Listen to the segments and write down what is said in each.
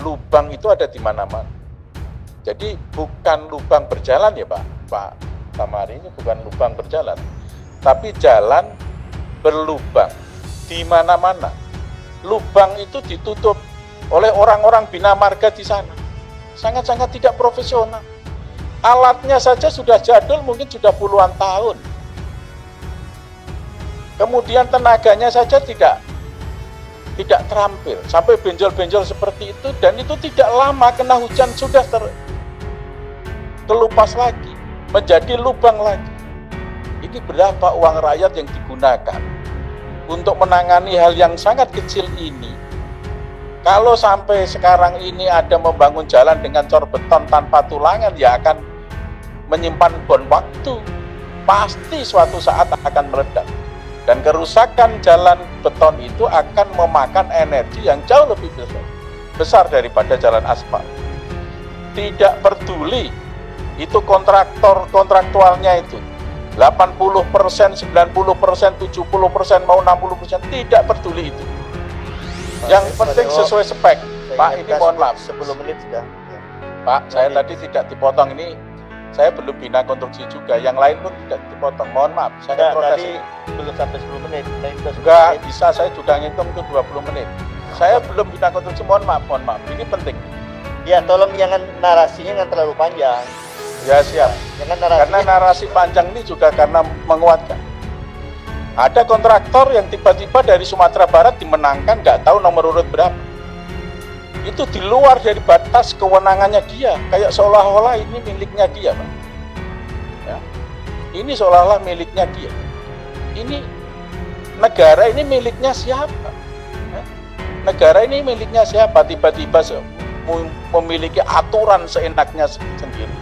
lubang itu ada di mana-mana. Jadi bukan lubang berjalan ya Pak Tamari, ini bukan lubang berjalan, tapi jalan berlubang di mana-mana. Lubang itu ditutup oleh orang-orang bina marga di sana. Sangat-sangat tidak profesional. Alatnya saja sudah jadul, mungkin sudah puluhan tahun. Kemudian tenaganya saja tidak terampil, sampai benjol-benjol seperti itu, dan itu tidak lama kena hujan sudah terkelupas lagi, menjadi lubang lagi. Ini berapa uang rakyat yang digunakan untuk menangani hal yang sangat kecil ini? Kalau sampai sekarang ini ada membangun jalan dengan cor beton tanpa tulangan, ya akan menyimpan bom waktu. Pasti suatu saat akan meledak. Dan kerusakan jalan beton itu akan memakan energi yang jauh lebih besar daripada jalan aspal. Tidak peduli itu kontraktualnya itu 80%, 90%, 70%, mau 60%, tidak peduli itu. Yang penting sesuai spek. Pak, ini mohon maaf. 10 menit sudah. Pak, saya tadi tidak dipotong, ini saya belum bina konstruksi juga, yang lain pun tidak dipotong. Mohon maaf, saya protes. Tadi belum sampai 10 menit. Enggak, bisa, saya sudah ngitung itu 20 menit. Saya belum bina konstruksi, mohon maaf. Ini penting. Ya, tolong jangan narasinya jangan terlalu panjang. Ya, siap. Karena narasi panjang ini juga karena menguatkan. Ada kontraktor yang tiba-tiba dari Sumatera Barat dimenangkan, nggak tahu nomor urut berapa. Itu di luar dari batas kewenangannya dia, kayak seolah-olah ini miliknya dia, Pak. Ya. Ini seolah-olah miliknya dia. Ini negara ini miliknya siapa? Ya. Negara ini miliknya siapa? Tiba-tiba memiliki aturan seenaknya sendiri.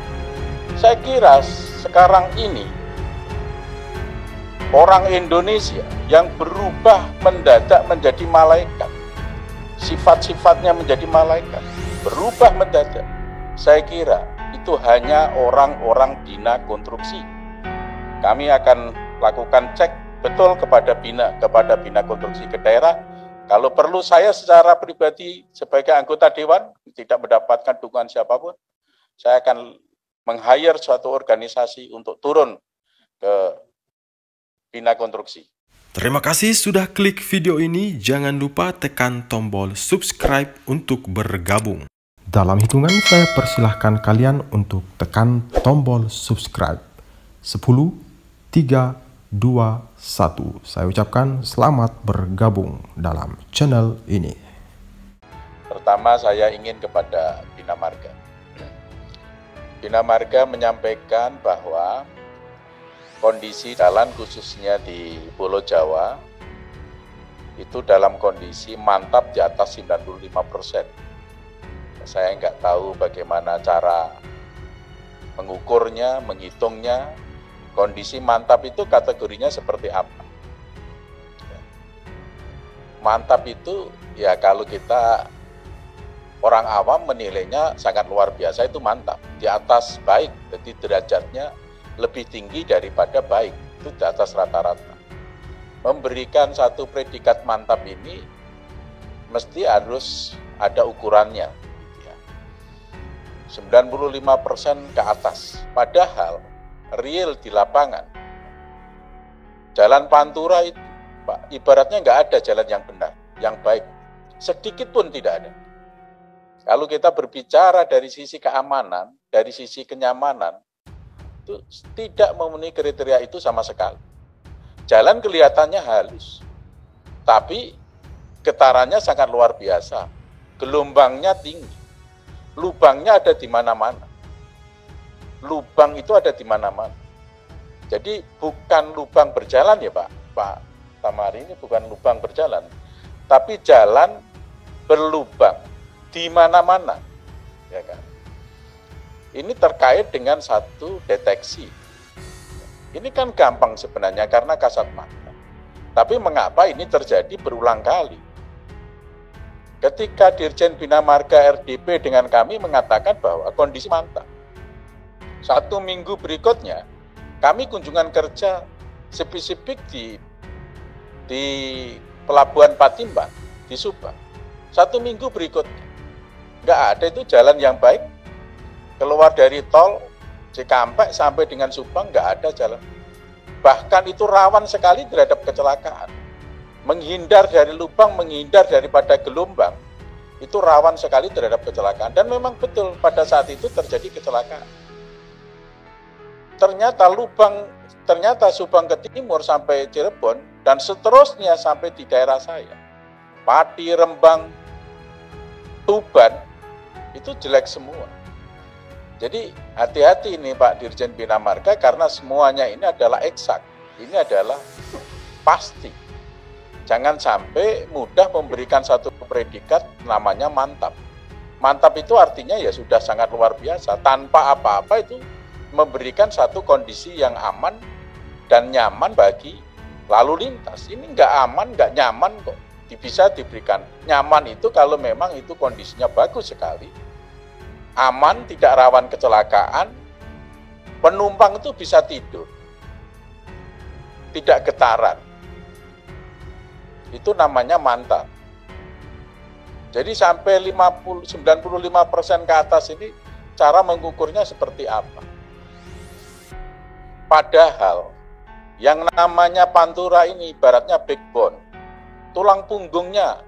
Saya kira sekarang ini orang Indonesia yang berubah mendadak menjadi malaikat, sifat-sifatnya menjadi malaikat, berubah mendadak. Saya kira itu hanya orang-orang bina konstruksi. Kami akan lakukan cek betul kepada bina konstruksi ke daerah. Kalau perlu saya secara pribadi sebagai anggota dewan tidak mendapatkan dukungan siapapun, saya akan meng-hire suatu organisasi untuk turun ke bina konstruksi. Terima kasih sudah klik video ini. Jangan lupa tekan tombol subscribe untuk bergabung. Dalam hitungan saya persilahkan kalian untuk tekan tombol subscribe. 10, 3, 2, 1. Saya ucapkan selamat bergabung dalam channel ini. Pertama, saya ingin kepada Bina Marga. Bina Marga menyampaikan bahwa kondisi jalan khususnya di Pulau Jawa itu dalam kondisi mantap di atas 95%. Saya nggak tahu bagaimana cara mengukurnya, menghitungnya. Kondisi mantap itu kategorinya seperti apa? Mantap itu ya kalau kita orang awam menilainya sangat luar biasa, itu mantap. Di atas baik, jadi derajatnya lebih tinggi daripada baik, itu di atas rata-rata. Memberikan satu predikat mantap ini mesti harus ada ukurannya, 95% ke atas. Padahal real di lapangan, jalan Pantura itu, Pak, ibaratnya nggak ada jalan yang benar, yang baik, sedikit pun tidak ada. Kalau kita berbicara dari sisi keamanan, dari sisi kenyamanan, itu tidak memenuhi kriteria itu sama sekali. Jalan kelihatannya halus, tapi getarannya sangat luar biasa, gelombangnya tinggi, lubangnya ada di mana-mana. Lubang itu ada di mana-mana. Jadi bukan lubang berjalan ya Pak Tamari, ini bukan lubang berjalan, tapi jalan berlubang di mana-mana, ya kan? Ini terkait dengan satu deteksi. Ini kan gampang sebenarnya karena kasat mata. Tapi mengapa ini terjadi berulang kali? Ketika Dirjen Bina Marga RDP dengan kami mengatakan bahwa kondisi mantap. 1 minggu berikutnya, kami kunjungan kerja spesifik di Pelabuhan Patimban, di Subang. 1 minggu berikutnya, Nggak ada itu jalan yang baik. Keluar dari tol Cikampek sampai dengan Subang nggak ada jalan. Bahkan itu rawan sekali terhadap kecelakaan. Menghindar dari lubang, menghindar daripada gelombang, itu rawan sekali terhadap kecelakaan. Dan memang betul pada saat itu terjadi kecelakaan. Ternyata Subang ke timur sampai Cirebon, dan seterusnya sampai di daerah saya. Pati, Rembang, Tuban, itu jelek semua. Jadi hati-hati ini Pak Dirjen Bina Marga, karena semuanya ini adalah eksak, ini adalah pasti. Jangan sampai mudah memberikan satu predikat namanya mantap. Mantap itu artinya ya sudah sangat luar biasa, tanpa apa-apa itu memberikan satu kondisi yang aman dan nyaman bagi lalu lintas. Ini nggak aman, nggak nyaman kok. Bisa diberikan nyaman itu kalau memang itu kondisinya bagus sekali. Aman, tidak rawan kecelakaan, penumpang itu bisa tidur, tidak getaran. Itu namanya mantap. Jadi sampai 95% ke atas ini cara mengukurnya seperti apa? Padahal yang namanya Pantura ini ibaratnya backbone, tulang punggungnya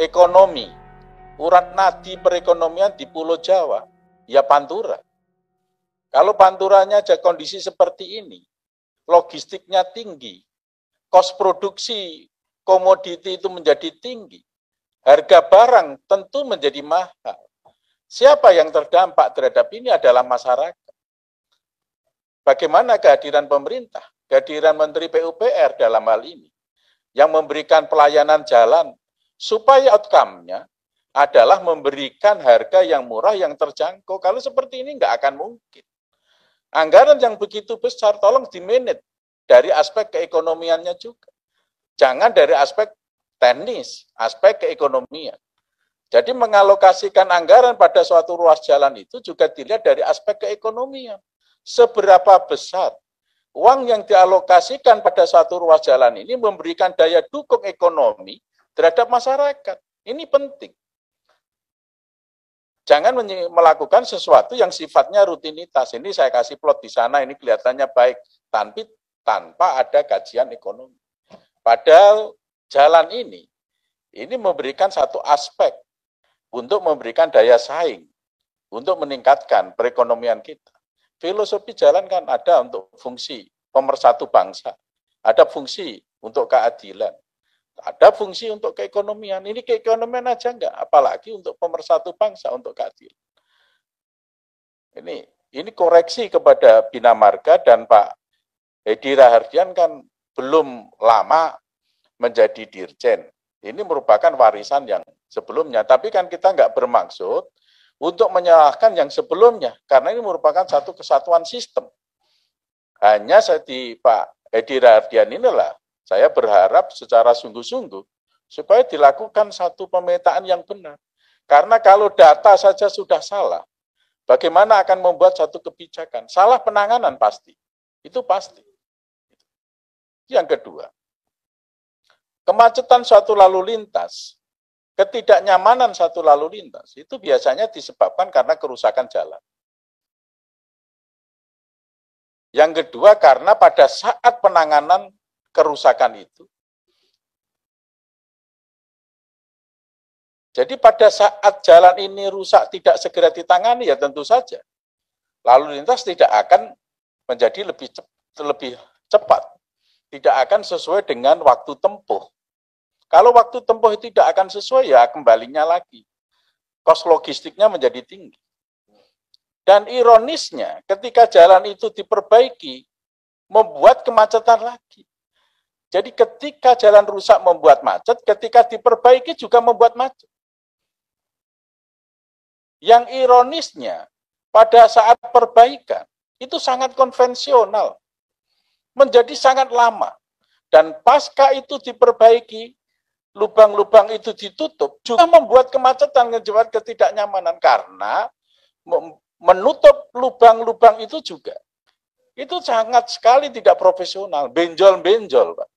ekonomi, urat nadi perekonomian di Pulau Jawa, ya Pantura. Kalau Panturanya aja kondisi seperti ini, logistiknya tinggi, kos produksi komoditi itu menjadi tinggi, harga barang tentu menjadi mahal. Siapa yang terdampak terhadap ini adalah masyarakat. Bagaimana kehadiran pemerintah, kehadiran Menteri PUPR dalam hal ini, yang memberikan pelayanan jalan, supaya outcome-nya adalah memberikan harga yang murah, yang terjangkau. Kalau seperti ini nggak akan mungkin. Anggaran yang begitu besar, tolong di-manage dari aspek keekonomiannya juga. Jangan dari aspek teknis, aspek keekonomian. Jadi mengalokasikan anggaran pada suatu ruas jalan itu juga dilihat dari aspek keekonomian. Seberapa besar uang yang dialokasikan pada suatu ruas jalan ini memberikan daya dukung ekonomi terhadap masyarakat. Ini penting. Jangan melakukan sesuatu yang sifatnya rutinitas. Ini saya kasih plot di sana, ini kelihatannya baik, tanpa ada kajian ekonomi. Padahal jalan ini memberikan satu aspek untuk memberikan daya saing, untuk meningkatkan perekonomian kita. Filosofi jalan kan ada untuk fungsi pemersatu bangsa, ada fungsi untuk keadilan, ada fungsi untuk keekonomian. Ini keekonomian aja enggak, apalagi untuk pemersatu bangsa, untuk keadilan. Ini koreksi kepada Bina Marga, dan Pak Edi Rahardian kan belum lama menjadi dirjen. Ini merupakan warisan yang sebelumnya, tapi kan kita nggak bermaksud untuk menyalahkan yang sebelumnya, karena ini merupakan satu kesatuan sistem. Hanya di Pak Edi Rahardian inilah saya berharap secara sungguh-sungguh supaya dilakukan satu pemetaan yang benar. Karena kalau data saja sudah salah, bagaimana akan membuat satu kebijakan? Salah penanganan pasti, itu pasti. Yang kedua, kemacetan suatu lalu lintas, ketidaknyamanan satu lalu lintas, itu biasanya disebabkan karena kerusakan jalan. Yang kedua, karena pada saat penanganan kerusakan itu, jadi pada saat jalan ini rusak tidak segera ditangani, ya tentu saja lalu lintas tidak akan menjadi lebih cepat, tidak akan sesuai dengan waktu tempuh. Kalau waktu tempuh tidak akan sesuai, ya kembalinya lagi, kos logistiknya menjadi tinggi. Dan ironisnya, ketika jalan itu diperbaiki, membuat kemacetan lagi. Jadi ketika jalan rusak membuat macet, ketika diperbaiki juga membuat macet. Yang ironisnya, pada saat perbaikan, itu sangat konvensional, menjadi sangat lama. Dan pasca itu diperbaiki, lubang-lubang itu ditutup, juga membuat kemacetan, membuat ketidaknyamanan, karena menutup lubang-lubang itu juga. Itu sangat sekali tidak profesional, benjol-benjol, Pak.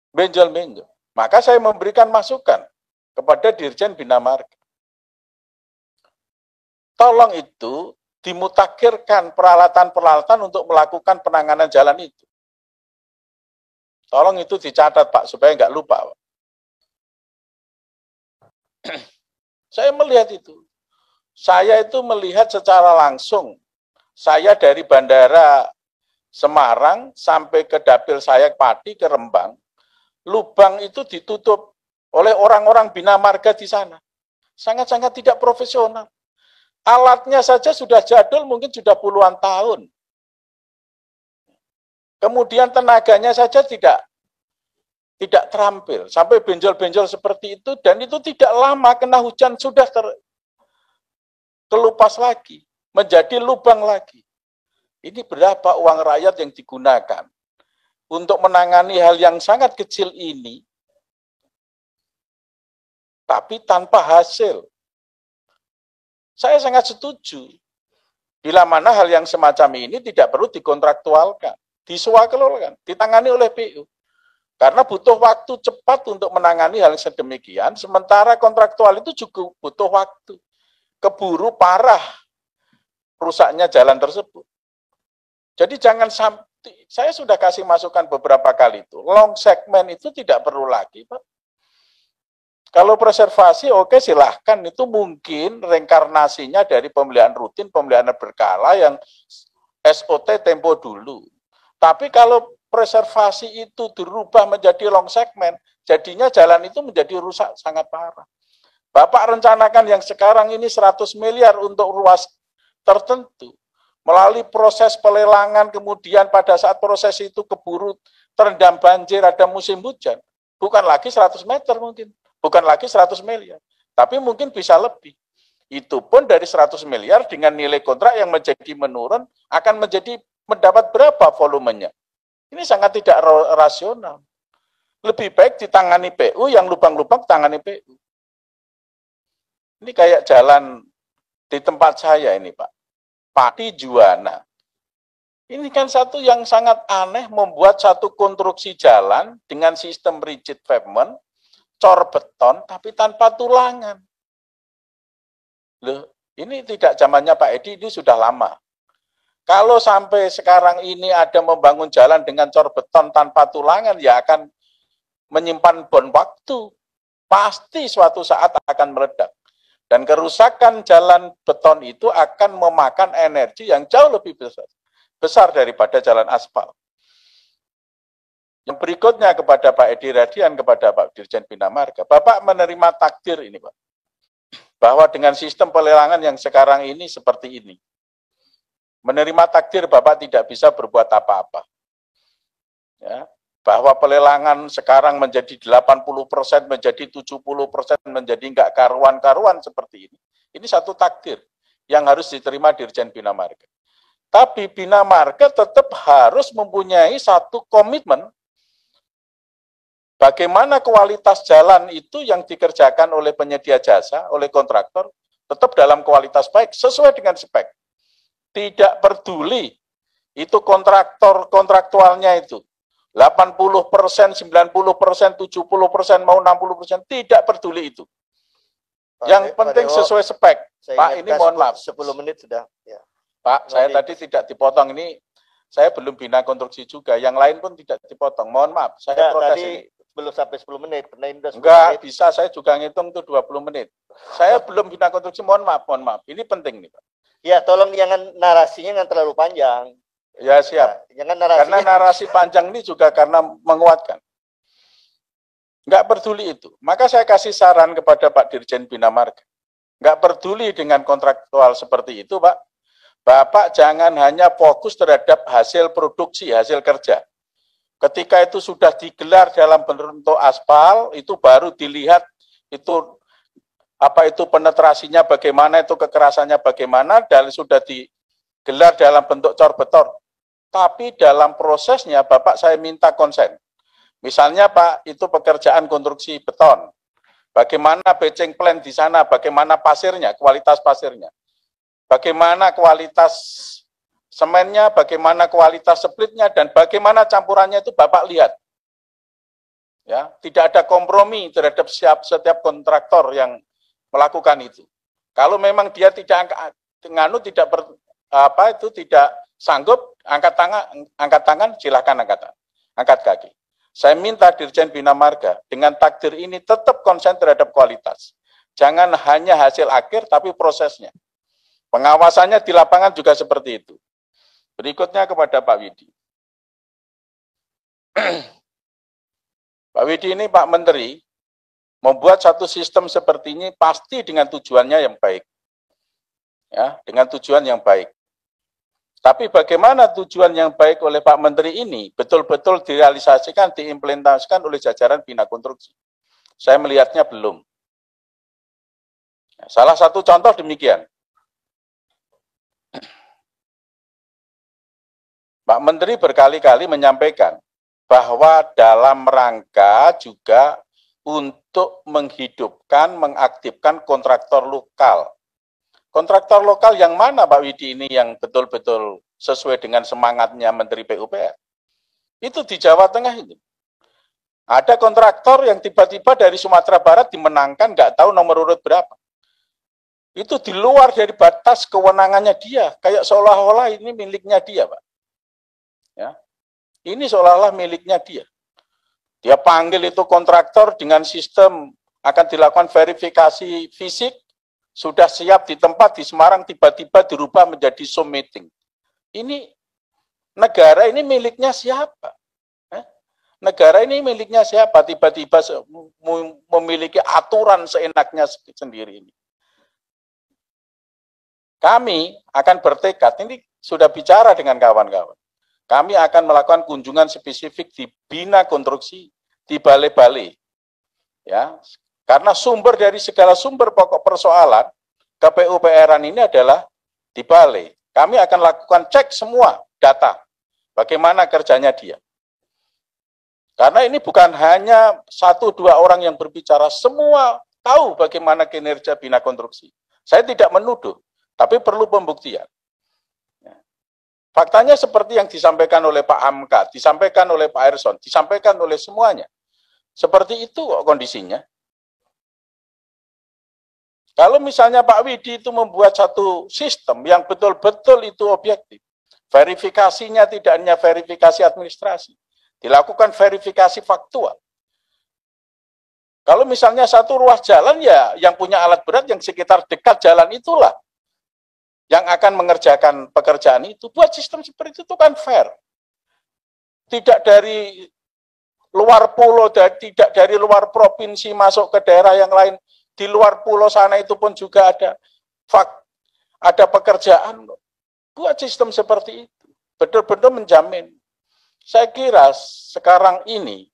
Benjol-benjol. Maka saya memberikan masukan kepada Dirjen Bina Marga. tolong itu dimutakhirkan peralatan-peralatan untuk melakukan penanganan jalan itu. Tolong itu dicatat, Pak, supaya nggak lupa, Pak. Saya melihat itu. Saya itu melihat secara langsung. Saya dari Bandara Semarang sampai ke Dapil Sayak Pati ke Rembang, lubang itu ditutup oleh orang-orang Bina Marga di sana. Sangat-sangat tidak profesional. Alatnya saja sudah jadul, mungkin sudah puluhan tahun. Kemudian tenaganya saja tidak terampil. Sampai benjol-benjol seperti itu, dan itu tidak lama kena hujan sudah kelupas lagi, menjadi lubang lagi. Ini berapa uang rakyat yang digunakan untuk menangani hal yang sangat kecil ini, tapi tanpa hasil. Saya sangat setuju. Bila mana hal yang semacam ini tidak perlu dikontraktualkan, diswakelolkan, ditangani oleh PU. Karena butuh waktu cepat untuk menangani hal sedemikian, sementara kontraktual itu juga butuh waktu. Keburu parah rusaknya jalan tersebut. Jadi jangan sampai, saya sudah kasih masukan beberapa kali itu, long segment itu tidak perlu lagi, Pak. Kalau preservasi, oke, silahkan, itu mungkin reinkarnasinya dari pemeliharaan rutin, pemeliharaan berkala yang SOT tempo dulu. Tapi kalau preservasi itu dirubah menjadi long segment, jadinya jalan itu menjadi rusak sangat parah. Bapak rencanakan yang sekarang ini 100 miliar untuk ruas tertentu. Melalui proses pelelangan, kemudian pada saat proses itu keburu terendam banjir, ada musim hujan. Bukan lagi 100 meter mungkin, bukan lagi 100 miliar. Tapi mungkin bisa lebih. Itu pun dari 100 miliar dengan nilai kontrak yang menjadi menurun, akan mendapat berapa volumenya. Ini sangat tidak rasional. Lebih baik ditangani PU, yang lubang-lubang tangani PU. Ini kayak jalan di tempat saya ini, Pak. Pati Juwana. Ini kan satu yang sangat aneh, membuat satu konstruksi jalan dengan sistem rigid pavement, cor beton, tapi tanpa tulangan. Loh, ini tidak zamannya Pak Edi, ini sudah lama. Kalau sampai sekarang ini ada membangun jalan dengan cor beton tanpa tulangan, ya akan menyimpan bom waktu. Pasti suatu saat akan meledak. Dan kerusakan jalan beton itu akan memakan energi yang jauh lebih besar daripada jalan aspal. Yang berikutnya kepada Pak Edi Radian, kepada Pak Dirjen Bina Marga, Bapak menerima takdir ini, Pak, bahwa dengan sistem pelelangan yang sekarang ini seperti ini, menerima takdir Bapak tidak bisa berbuat apa-apa. Ya, bahwa pelelangan sekarang menjadi 80%, menjadi 70%, menjadi enggak karuan-karuan seperti ini. Ini satu takdir yang harus diterima Dirjen Bina Marga. Tapi Bina Marga tetap harus mempunyai satu komitmen bagaimana kualitas jalan itu yang dikerjakan oleh penyedia jasa, oleh kontraktor, tetap dalam kualitas baik, sesuai dengan spek. Tidak peduli itu kontraktualnya itu 80%, 90%, 70%, mau 60%, tidak peduli itu. Yang penting sesuai spek. Pak, ini mohon maaf. 10 menit sudah. Ya. Pak, saya tadi tidak dipotong. Ini saya belum bina konstruksi juga. Yang lain pun tidak dipotong. Mohon maaf, saya protes tadi ini. Belum sampai 10 menit. Enggak, bisa. Saya juga ngitung tuh 20 menit. Saya belum bina konstruksi. Mohon maaf. Ini penting nih, Pak. Ya, tolong jangan narasinya jangan terlalu panjang. Ya, siap. Jangan karena narasi panjang ini juga karena menguatkan. Nggak peduli itu. Maka saya kasih saran kepada Pak Dirjen Bina Marga. Nggak peduli dengan kontraktual seperti itu, Pak. Bapak jangan hanya fokus terhadap hasil produksi, hasil kerja. Ketika itu sudah digelar dalam bentuk aspal, itu baru dilihat itu apa itu penetrasinya bagaimana, itu kekerasannya bagaimana, dan sudah digelar dalam bentuk cor beton. Tapi dalam prosesnya Bapak saya minta konsen. Misalnya Pak, itu pekerjaan konstruksi beton. Bagaimana batching plan di sana, bagaimana pasirnya, kualitas pasirnya. Bagaimana kualitas semennya, bagaimana kualitas splitnya, dan bagaimana campurannya itu Bapak lihat. Ya, tidak ada kompromi terhadap setiap kontraktor yang melakukan itu. Kalau memang dia tidak nganu tidak tidak sanggup, angkat tangan, silakan angkat kaki. Saya minta Dirjen Bina Marga dengan takdir ini tetap konsen terhadap kualitas. Jangan hanya hasil akhir, tapi prosesnya. Pengawasannya di lapangan juga seperti itu. Berikutnya kepada Pak Widi. Pak Widi ini Pak Menteri membuat satu sistem seperti ini pasti dengan tujuannya yang baik. Ya, dengan tujuan yang baik. Tapi bagaimana tujuan yang baik oleh Pak Menteri ini betul-betul direalisasikan, diimplementasikan oleh jajaran Bina Konstruksi? Saya melihatnya belum. Salah satu contoh demikian. Pak Menteri berkali-kali menyampaikan bahwa dalam rangka juga untuk menghidupkan, mengaktifkan kontraktor lokal. Kontraktor lokal yang mana Pak Widi ini yang betul-betul sesuai dengan semangatnya Menteri PUPR? Itu di Jawa Tengah itu. Ada kontraktor yang tiba-tiba dari Sumatera Barat dimenangkan, nggak tahu nomor urut berapa. Itu di luar dari batas kewenangannya dia, kayak seolah-olah ini miliknya dia, Pak. Ya. Ini seolah-olah miliknya dia. Dia panggil itu kontraktor dengan sistem akan dilakukan verifikasi fisik, sudah siap di tempat di Semarang, tiba-tiba dirubah menjadi Zoom meeting. Ini negara ini miliknya siapa? Negara ini miliknya siapa? Tiba-tiba memiliki aturan seenaknya sendiri ini. Kami akan bertekad, ini sudah bicara dengan kawan-kawan. Kami akan melakukan kunjungan spesifik di Bina Konstruksi, di balai-balai. Ya, karena sumber dari segala sumber pokok persoalan KPUPR-an ini adalah di balai. Kami akan lakukan cek semua data, bagaimana kerjanya dia. Karena ini bukan hanya 1-2 orang yang berbicara, semua tahu bagaimana kinerja Bina Konstruksi. Saya tidak menuduh, tapi perlu pembuktian. Faktanya seperti yang disampaikan oleh Pak Hamka, disampaikan oleh Pak Erson, disampaikan oleh semuanya. Seperti itu kok kondisinya. Kalau misalnya Pak Widi itu membuat satu sistem yang betul-betul itu objektif, verifikasinya tidak hanya verifikasi administrasi, dilakukan verifikasi faktual. Kalau misalnya satu ruas jalan, ya yang punya alat berat yang sekitar dekat jalan itulah yang akan mengerjakan pekerjaan itu. Buat sistem seperti itu kan fair. Tidak dari luar pulau, tidak dari luar provinsi masuk ke daerah yang lain. Di luar pulau sana itu pun juga ada pekerjaan. Buat sistem seperti itu. Betul-betul menjamin. Saya kira sekarang ini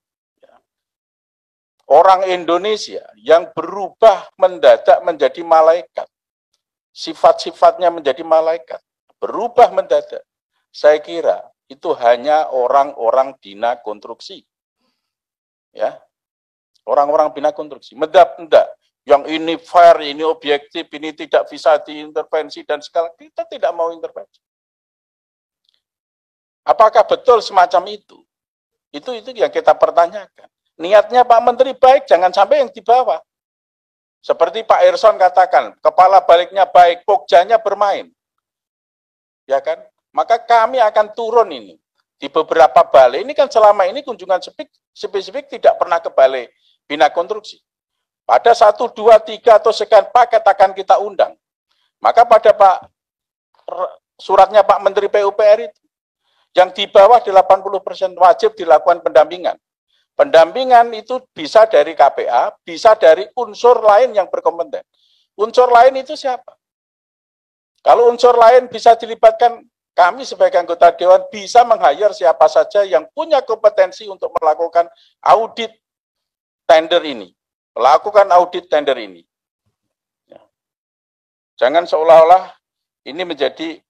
orang Indonesia yang berubah mendadak menjadi malaikat. Sifat-sifatnya menjadi malaikat, berubah mendadak. Saya kira itu hanya orang-orang Bina Konstruksi. Ya. Orang-orang Bina Konstruksi. Mendak, yang ini fair, ini objektif, ini tidak bisa diintervensi dan segala, kita tidak mau intervensi. Apakah betul semacam itu? Itu yang kita pertanyakan. Niatnya Pak Menteri baik, jangan sampai yang di bawah. Seperti Pak Erson katakan, kepala baliknya baik, pokjanya bermain. Ya kan? Maka kami akan turun ini. Di beberapa balai, ini kan selama ini kunjungan spesifik tidak pernah ke balai Bina Konstruksi. Pada 1, 2, 3 atau sekian paket akan kita undang. Maka pada suratnya Pak Menteri PUPR itu, yang di bawah 80% wajib dilakukan pendampingan. Pendampingan itu bisa dari KPA, bisa dari unsur lain yang berkompeten. Unsur lain itu siapa? Kalau unsur lain bisa dilibatkan, kami sebagai anggota Dewan bisa meng-hire siapa saja yang punya kompetensi untuk melakukan audit tender ini. Melakukan audit tender ini. Jangan seolah-olah ini menjadi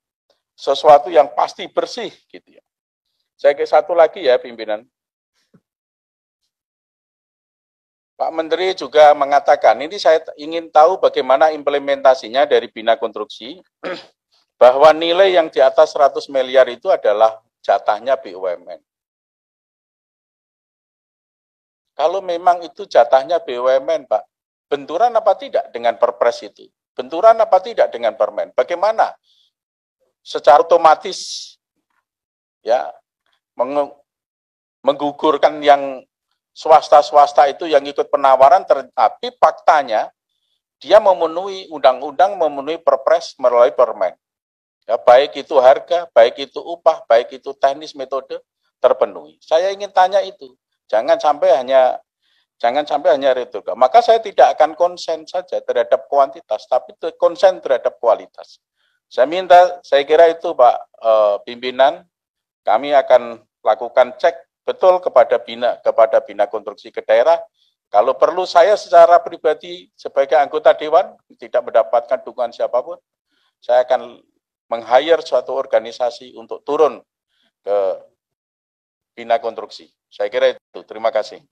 sesuatu yang pasti bersih. Gitu ya. Saya ke satu lagi ya pimpinan. Pak Menteri juga mengatakan, ini saya ingin tahu bagaimana implementasinya dari Bina Konstruksi, bahwa nilai yang di atas 100 miliar itu adalah jatahnya BUMN. Kalau memang itu jatahnya BUMN, Pak, benturan apa tidak dengan Perpres itu? benturan apa tidak dengan permen? Bagaimana secara otomatis ya menggugurkan yang swasta-swasta itu yang ikut penawaran, tapi faktanya dia memenuhi undang-undang, memenuhi perpres melalui permen. Ya, baik itu harga, baik itu upah, baik itu teknis metode terpenuhi. Saya ingin tanya itu. Jangan sampai hanya retorika. Maka saya tidak akan konsen saja terhadap kuantitas, tapi konsen terhadap kualitas. Saya kira itu Pak pimpinan, kami akan lakukan cek betul kepada bina konstruksi ke daerah. Kalau perlu saya secara pribadi sebagai anggota dewan tidak mendapatkan dukungan siapapun, saya akan meng-hire suatu organisasi untuk turun ke bina konstruksi. Saya kira itu. Terima kasih.